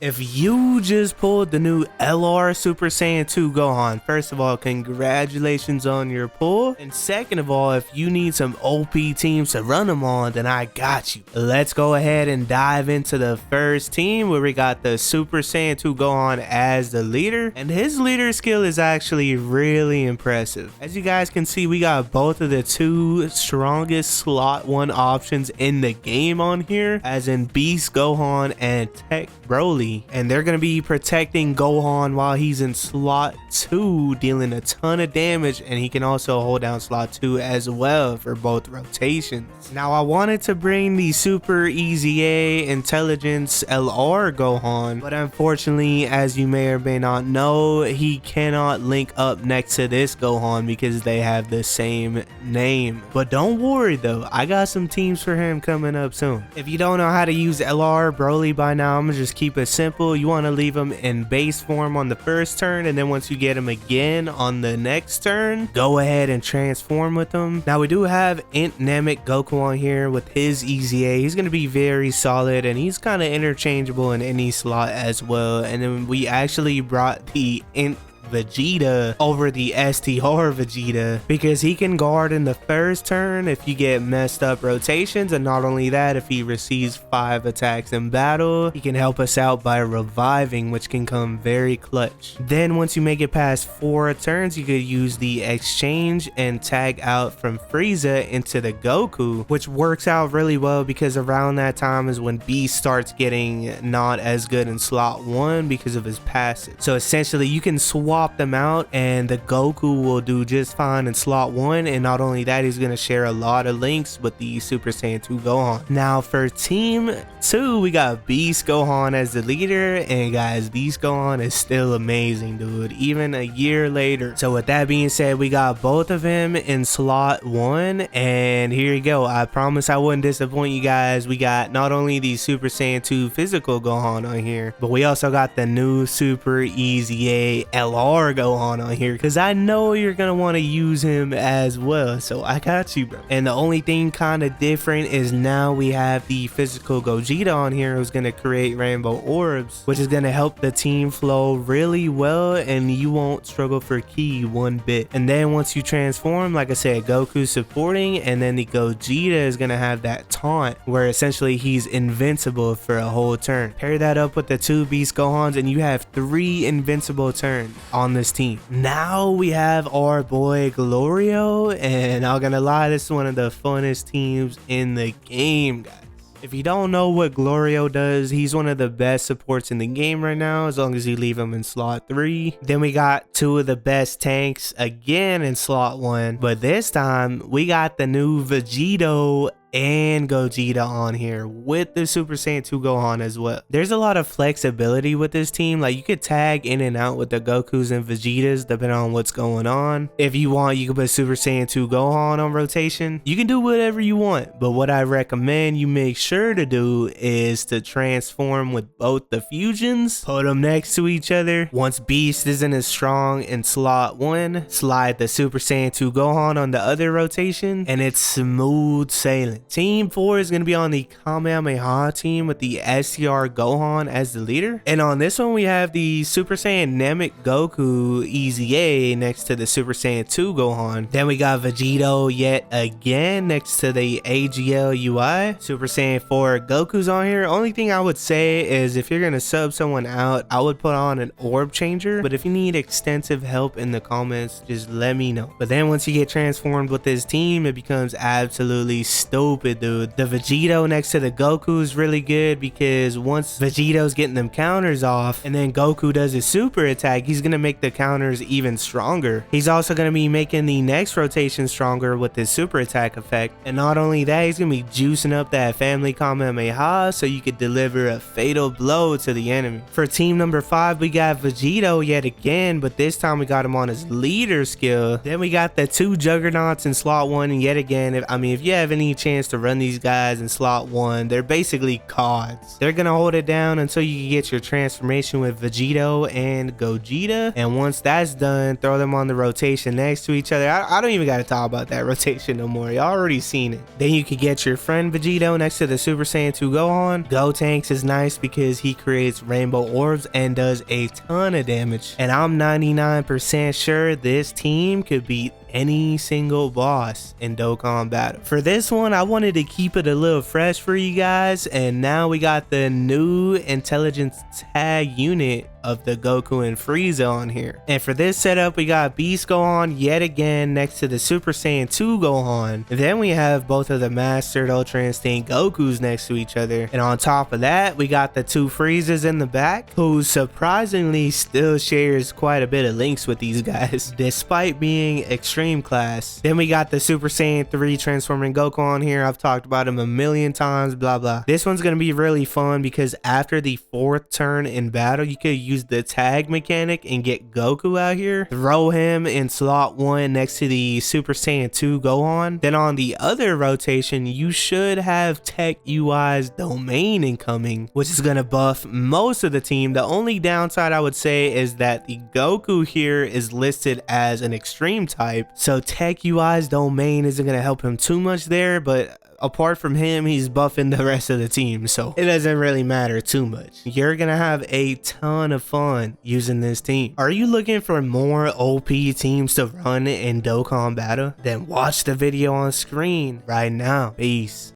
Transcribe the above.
If you just pulled the new LR Super Saiyan 2 Gohan, first of all, congratulations on your pull. And second of all, if you need some OP teams to run them on, then I got you. Let's go ahead and dive into the first team where we got the Super Saiyan 2 Gohan as the leader. And his leader skill is actually really impressive. As you guys can see, we got both of the two strongest slot 1 options in the game on here, as in Beast Gohan and Tech Broly. And they're going to be protecting Gohan while he's in slot 2, dealing a ton of damage, and he can also hold down slot 2 as well for both rotations. Now I wanted to bring the Super Easy A Intelligence LR Gohan, but unfortunately, as you may or may not know, he cannot link up next to this Gohan because they have the same name. But don't worry though, I got some teams for him coming up soon. If you don't know how to use LR Broly by now, I'm gonna just keep it simple. You want to leave him in base form on the first turn, and then once you get him again on the next turn, go ahead and transform with him. Now we do have Int Namek Goku on here with his Easy A. He's going to be very solid, and he's kind of interchangeable in any slot as well. And then we actually brought the Int Vegeta over the STR Vegeta because he can guard in the first turn if you get messed up rotations, and not only that, if he receives 5 attacks in battle, he can help us out by reviving, which can come very clutch. Then once you make it past 4 turns, you could use the exchange and tag out from Frieza into the Goku, which works out really well because around that time is when Beast starts getting not as good in slot 1 because of his passive. So essentially you can swap them out and the Goku will do just fine in slot 1, and not only that, he's going to share a lot of links with the Super Saiyan 2 Gohan. Now for team 2, we got Beast Gohan as the leader, and guys, Beast Gohan is still amazing, dude, even a year later. So with that being said, we got both of them in slot 1, and here you go. I promise I wouldn't disappoint you guys. We got not only the Super Saiyan 2 physical Gohan on here, but we also got the new Super Easy A LR Gohan on here because I know you're gonna want to use him as well, so I got you, bro. And the only thing kind of different is now we have the physical Gogeta on here who's gonna create rainbow orbs, which is gonna help the team flow really well, and you won't struggle for ki one bit. And then once you transform, like I said, Goku supporting, and then the Gogeta is gonna have that taunt where essentially he's invincible for a whole turn. Pair that up with the 2 Beast Gohans and you have 3 invincible turns on this team. Now we have our boy Glorio, and I'm gonna lie, this is one of the funnest teams in the game, guys. If you don't know what Glorio does, he's one of the best supports in the game right now, as long as you leave him in slot 3. Then we got 2 of the best tanks again in slot 1, but this time we got the new Vegito and Gogeta on here with the Super Saiyan 2 Gohan as well. There's a lot of flexibility with this team. Like, you could tag in and out with the Gokus and Vegetas depending on what's going on. If you want, you can put Super Saiyan 2 Gohan on rotation. You can do whatever you want, but what I recommend you make sure to do is to transform with both the fusions, put them next to each other. Once Beast isn't as strong in slot 1, slide the Super Saiyan 2 Gohan on the other rotation, and it's smooth sailing. Team 4 is going to be on the Kamehameha team with the STR Gohan as the leader. And on this one, we have the Super Saiyan Namek Goku Easy A next to the Super Saiyan 2 Gohan. Then we got Vegito yet again next to the AGL UI. Super Saiyan 4 Goku's on here. Only thing I would say is if you're going to sub someone out, I would put on an orb changer. But if you need extensive help in the comments, just let me know. But then once you get transformed with this team, it becomes absolutely stupid, dude. The Vegito next to the Goku is really good because once Vegito's getting them counters off and then Goku does his super attack, he's gonna make the counters even stronger. He's also gonna be making the next rotation stronger with his super attack effect, and not only that, he's gonna be juicing up that family Kamehameha so you could deliver a fatal blow to the enemy. For team number 5, we got Vegito yet again, but this time we got him on his leader skill. Then we got the 2 Juggernauts in slot 1, and yet again, if you have any chance chance to run these guys in slot 1. They're basically CODs. They're gonna hold it down until you can get your transformation with Vegito and Gogeta, and once that's done, throw them on the rotation next to each other. I don't even gotta talk about that rotation no more. Y'all already seen it. Then you can get your friend Vegito next to the Super Saiyan 2 Gohan. Gotenks is nice because he creates rainbow orbs and does a ton of damage, and I'm 99% sure this team could beat any single boss in Dokkan battle. For this one, I wanted to keep it a little fresh for you guys, and now we got the new intelligence tag unit of the Goku and Frieza on here. And for this setup, we got Beast Gohan yet again next to the Super Saiyan 2 Gohan. Then we have both of the Mastered Ultra Instinct Gokus next to each other. And on top of that, we got the 2 Friezas in the back, who surprisingly still shares quite a bit of links with these guys, despite being extreme class. Then we got the Super Saiyan 3 transforming Goku on here. I've talked about him a million times, blah blah. This one's gonna be really fun because after the 4th turn in battle, you could use the tag mechanic and get Goku out here, throw him in slot 1 next to the Super Saiyan 2 Gohan. Then on the other rotation, you should have Tech UI's domain incoming, which is gonna buff most of the team. The only downside I would say is that the Goku here is listed as an extreme type, so Tech UI's domain isn't gonna help him too much there, but apart from him, he's buffing the rest of the team, so it doesn't really matter too much. You're gonna have a ton of fun using this team. Are you looking for more OP teams to run in Dokkan battle? Then watch the video on screen right now. Peace.